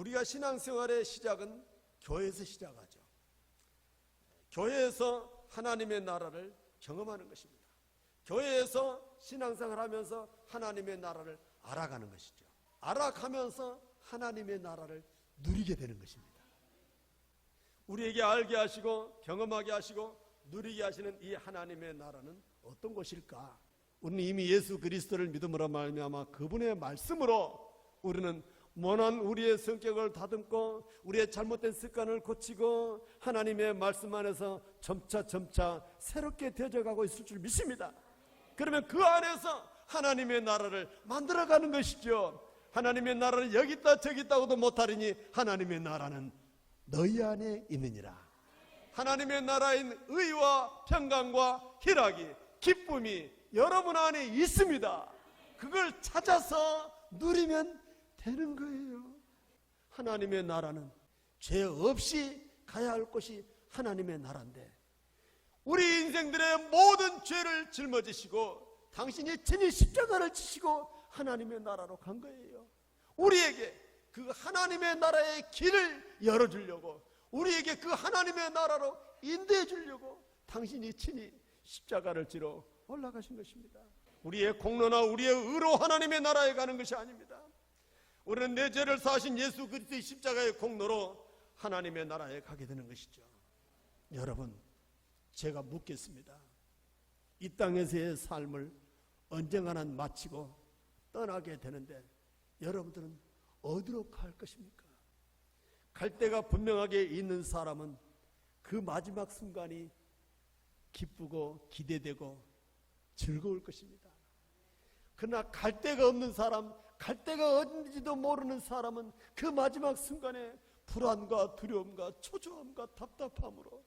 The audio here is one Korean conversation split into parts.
우리가 신앙생활의 시작은 교회에서 시작하죠. 교회에서 하나님의 나라를 경험하는 것입니다. 교회에서 신앙생활을 하면서 하나님의 나라를 알아가는 것이죠. 알아가면서 하나님의 나라를 누리게 되는 것입니다. 우리에게 알게 하시고 경험하게 하시고 누리게 하시는 이 하나님의 나라는 어떤 것일까? 우리는 이미 예수 그리스도를 믿음으로 말미암아 그분의 말씀으로 우리는 모난 우리의 성격을 다듬고 우리의 잘못된 습관을 고치고 하나님의 말씀 안에서 점차 새롭게 되어가고 있을 줄 믿습니다. 그러면 그 안에서 하나님의 나라를 만들어가는 것이죠. 하나님의 나라를 여기 있다 저기 있다고도 못하리니 하나님의 나라는 너희 안에 있느니라. 하나님의 나라인 의와 평강과 희락이 기쁨이 여러분 안에 있습니다. 그걸 찾아서 누리면 되는 거예요. 하나님의 나라는 죄 없이 가야 할 곳이 하나님의 나라인데 우리 인생들의 모든 죄를 짊어지시고 당신이 친히 십자가를 지시고 하나님의 나라로 간 거예요. 우리에게 그 하나님의 나라의 길을 열어주려고 우리에게 그 하나님의 나라로 인도해 주려고 당신이 친히 십자가를 지러 올라가신 것입니다. 우리의 공로나 우리의 의로 하나님의 나라에 가는 것이 아닙니다. 우리는 내 죄를 사하신 예수 그리스도의 십자가의 공로로 하나님의 나라에 가게 되는 것이죠. 여러분, 제가 묻겠습니다. 이 땅에서의 삶을 언젠가는 마치고 떠나게 되는데 여러분들은 어디로 갈 것입니까? 갈 데가 분명하게 있는 사람은 그 마지막 순간이 기쁘고 기대되고 즐거울 것입니다. 그러나 갈 데가 없는 사람, 갈 데가 어딘지도 모르는 사람은 그 마지막 순간에 불안과 두려움과 초조함과 답답함으로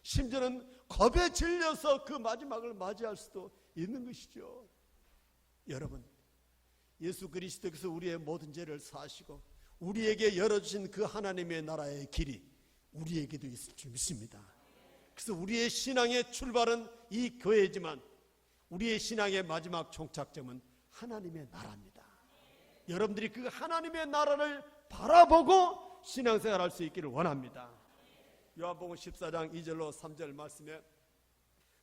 심지어는 겁에 질려서 그 마지막을 맞이할 수도 있는 것이죠. 여러분, 예수 그리스도께서 우리의 모든 죄를 사하시고 우리에게 열어주신 그 하나님의 나라의 길이 우리에게도 있을 줄 믿습니다. 그래서 우리의 신앙의 출발은 이 교회지만 우리의 신앙의 마지막 종착점은 하나님의 나라입니다. 여러분들이 그 하나님의 나라를 바라보고 신앙생활 할 수 있기를 원합니다. 요한복음 14장 2절로 3절 말씀에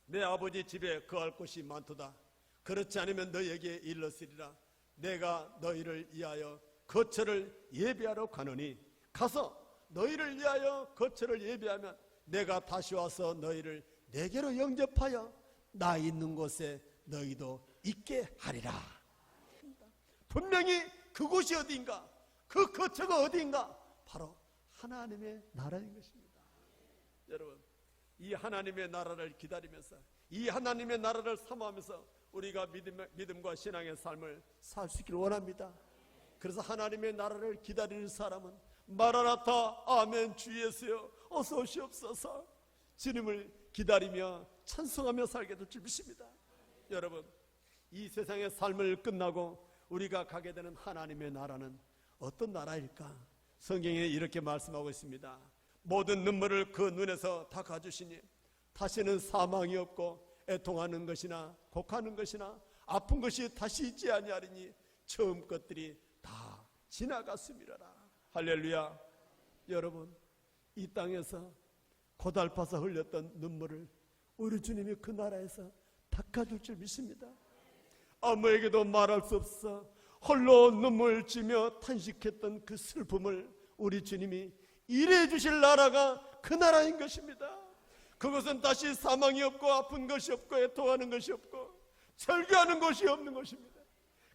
내 아버지 집에 거할 곳이 많도다. 그렇지 않으면 너희에게 일렀으리라. 내가 너희를 위하여 거처를 예비하러 가노니 가서 너희를 위하여 거처를 예비하면 내가 다시 와서 너희를 내게로 영접하여 나 있는 곳에 너희도 있게 하리라. 분명히 그곳이 어디인가? 그 거처가 어디인가? 바로 하나님의 나라인 것입니다. 여러분, 이 하나님의 나라를 기다리면서 이 하나님의 나라를 사모하면서 우리가 믿음과 신앙의 삶을 살 수 있기를 원합니다. 그래서 하나님의 나라를 기다리는 사람은 마라나타 아멘 주 예수여 어서 오시옵소서 주님을 기다리며 찬송하며 살게 될 줄 믿습니다. 여러분, 이 세상의 삶을 끝나고 우리가 가게 되는 하나님의 나라는 어떤 나라일까? 성경에 이렇게 말씀하고 있습니다. 모든 눈물을 그 눈에서 닦아주시니 다시는 사망이 없고 애통하는 것이나 곡하는 것이나 아픈 것이 다시 있지 아니하리니 처음 것들이 다 지나갔음이라라. 할렐루야. 여러분, 이 땅에서 고달파서 흘렸던 눈물을 우리 주님이 그 나라에서 닦아줄 줄 믿습니다. 아무에게도 말할 수 없어 홀로 눈물 지며 탄식했던 그 슬픔을 우리 주님이 일해 주실 나라가 그 나라인 것입니다. 그것은 다시 사망이 없고 아픈 것이 없고 애통하는 것이 없고 절규하는 것이 없는 것입니다.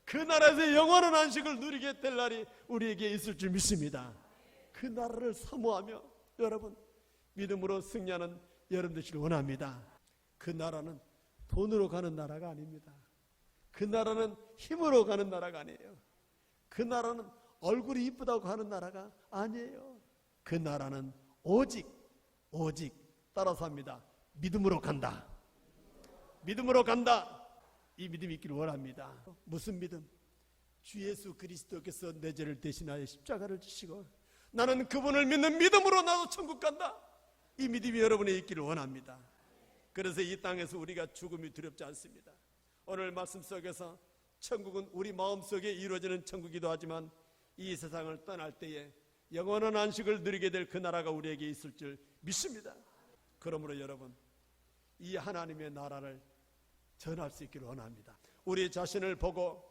그 나라에서 영원한 안식을 누리게 될 날이 우리에게 있을 줄 믿습니다. 그 나라를 사모하며 여러분 믿음으로 승리하는 여러분 되시길 원합니다. 그 나라는 돈으로 가는 나라가 아닙니다. 그 나라는 힘으로 가는 나라가 아니에요. 그 나라는 얼굴이 이쁘다고 가는 나라가 아니에요. 그 나라는 오직 따라서 합니다. 믿음으로 간다. 믿음으로 간다. 이 믿음이 있기를 원합니다. 무슨 믿음? 주 예수 그리스도께서 내 죄를 대신하여 십자가를 지시고 나는 그분을 믿는 믿음으로 나도 천국 간다. 이 믿음이 여러분에 있기를 원합니다. 그래서 이 땅에서 우리가 죽음이 두렵지 않습니다. 오늘 말씀 속에서 천국은 우리 마음속에 이루어지는 천국이기도 하지만 이 세상을 떠날 때에 영원한 안식을 누리게 될 그 나라가 우리에게 있을 줄 믿습니다. 그러므로 여러분, 이 하나님의 나라를 전할 수 있기를 원합니다. 우리 자신을 보고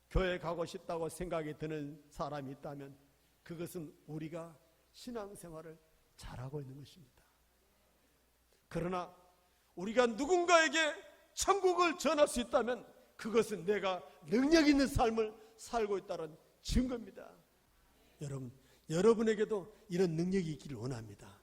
교회 가고 싶다고 생각이 드는 사람이 있다면 그것은 우리가 신앙생활을 잘하고 있는 것입니다. 그러나 우리가 누군가에게 천국을 전할 수 있다면 그것은 내가 능력 있는 삶을 살고 있다는 증거입니다. 여러분, 여러분에게도 이런 능력이 있기를 원합니다.